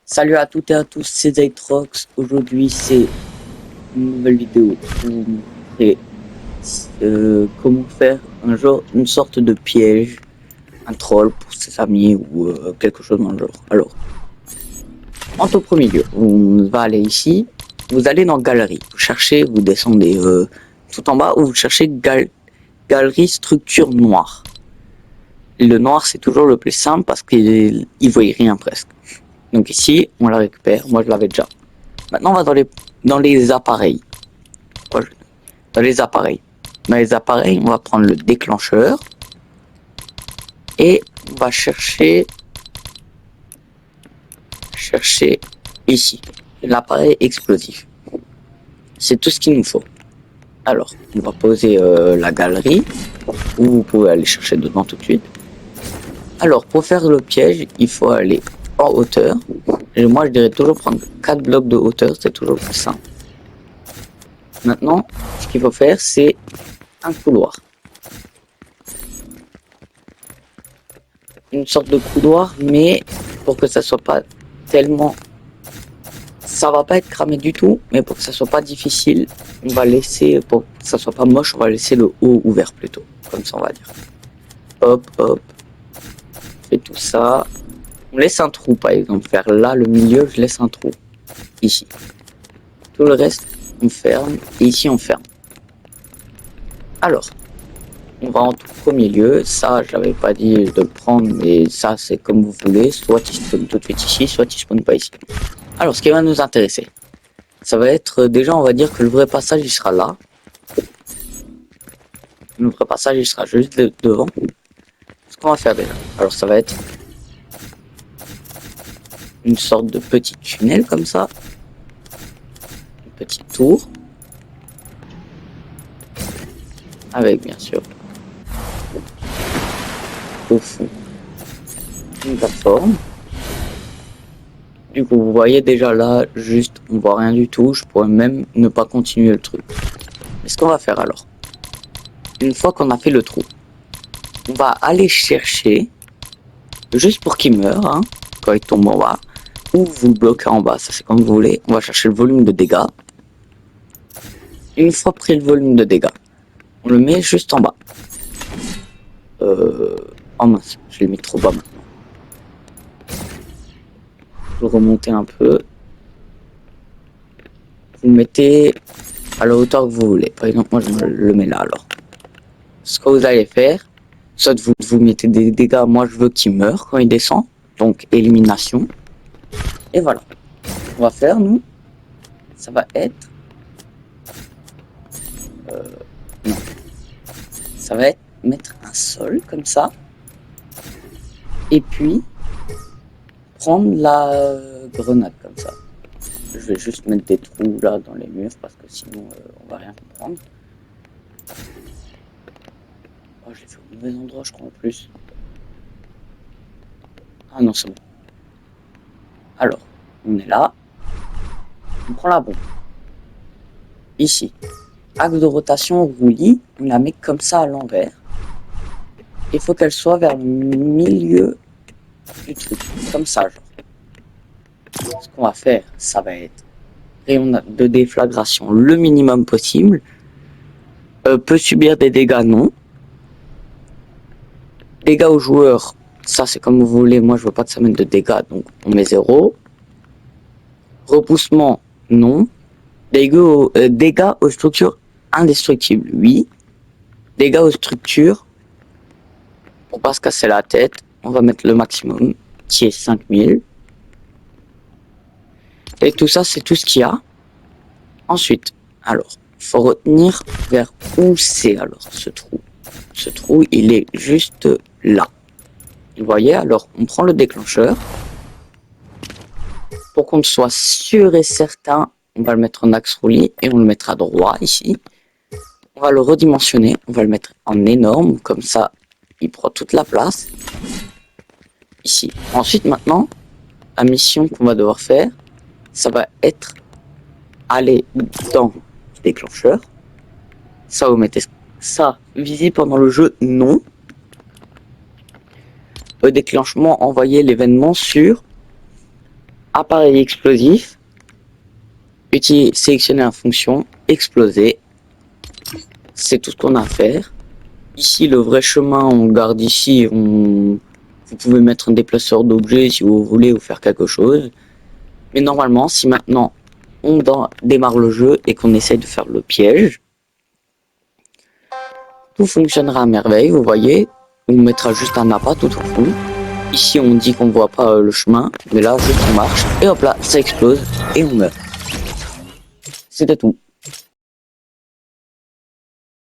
Salut à toutes et à tous, c'est Zaytrox. Aujourd'hui, c'est une nouvelle vidéo pour vous montrer comment faire une sorte de piège, un troll pour ses amis ou quelque chose dans le genre. Alors, en tout premier lieu, on va aller ici. Vous allez dans Galerie. Vous cherchez, vous descendez tout en bas où vous cherchez Galerie structure noire. Le noir, c'est toujours le plus simple parce qu'il voit rien presque. Donc ici, on la récupère. Moi, je l'avais déjà. Maintenant, on va dans les appareils. Dans les appareils. Dans les appareils, on va prendre le déclencheur. Et on va chercher ici. L'appareil explosif. C'est tout ce qu'il nous faut. Alors, on va poser la galerie. Ou vous pouvez aller chercher dedans tout de suite. Alors, pour faire le piège, il faut aller en hauteur. Et moi, je dirais toujours prendre 4 blocs de hauteur. C'est toujours plus simple. Maintenant, ce qu'il faut faire, c'est un couloir. Une sorte de couloir, mais pour que ça soit pas tellement... Ça va pas être cramé du tout, mais pour que ça soit pas difficile, on va laisser, pour que ça soit pas moche, on va laisser le haut ouvert plutôt. Comme ça, on va dire. Hop, hop. On fait tout ça. On laisse un trou, par exemple. Faire là, le milieu, je laisse un trou. Ici. Tout le reste, on ferme. Et ici, on ferme. Alors, on va en tout premier lieu, ça j'avais pas dit de le prendre, mais ça c'est comme vous voulez, soit il spawn tout de suite ici, soit il spawn pas ici. Alors ce qui va nous intéresser, ça va être déjà on va dire que le vrai passage il sera là. Le vrai passage il sera juste devant. Ce qu'on va faire déjà, alors ça va être une sorte de petit tunnel comme ça, une petite tour, avec bien sûr au fond une plateforme. Du coup, vous voyez déjà là, juste, on voit rien du tout. Je pourrais même ne pas continuer le truc. Mais ce qu'on va faire alors, une fois qu'on a fait le trou, on va aller chercher, juste pour qu'il meure, hein, quand il tombe en bas, ou vous le bloquez en bas, ça c'est comme vous voulez. On va chercher le volume de dégâts. Une fois pris le volume de dégâts, on le met juste en bas. Oh mince, je l'ai mis trop bas maintenant. Vous remontez un peu. Vous le mettez à la hauteur que vous voulez. Par exemple, moi je le mets là alors. Ce que vous allez faire, soit vous mettez des dégâts, moi je veux qu'il meure quand il descend, donc élimination. Et voilà. On va faire, nous, ça va être... non. Ça va être mettre un sol comme ça. Et puis, prendre la grenade comme ça. Je vais juste mettre des trous là dans les murs parce que sinon on va rien comprendre. Oh, je l'ai fait au mauvais endroit, je crois en plus. Ah non, c'est bon. Alors, on est là. On prend la bombe. Ici. Axe de rotation roulis. On la met comme ça à l'envers. Il faut qu'elle soit vers le milieu du truc. Comme ça, genre. Ce qu'on va faire, ça va être rayon de déflagration le minimum possible. Peut subir des dégâts, non. Dégâts aux joueurs, ça c'est comme vous voulez. Moi, je veux pas que ça mette de dégâts, donc on met 0. Repoussement, non. Dégâts aux structures indestructibles, oui. Dégâts aux structures, pour pas se casser la tête, on va mettre le maximum, qui est 5000. Et tout ça, c'est tout ce qu'il y a. Ensuite, alors, faut retenir vers où c'est alors ce trou. Ce trou, il est juste là. Vous voyez, alors, on prend le déclencheur. Pour qu'on soit sûr et certain, on va le mettre en axe roulis et on le mettra droit ici. On va le redimensionner, on va le mettre en énorme, comme ça, il prend toute la place. Ici. Ensuite, maintenant, la mission qu'on va devoir faire, ça va être aller dans le déclencheur. Ça, vous mettez ça visible pendant le jeu, non. Déclenchement, envoyer l'événement sur appareil explosif, sélectionner la fonction, exploser. C'est tout ce qu'on a à faire. Ici, le vrai chemin, on garde ici. Vous pouvez mettre un déplaceur d'objets si vous voulez ou faire quelque chose. Mais normalement, si maintenant on démarre le jeu et qu'on essaye de faire le piège, tout fonctionnera à merveille, vous voyez. On mettra juste un appât tout au fond. Ici, on dit qu'on voit pas le chemin, mais là, juste on marche, et hop là, ça explose, et on meurt. C'était tout.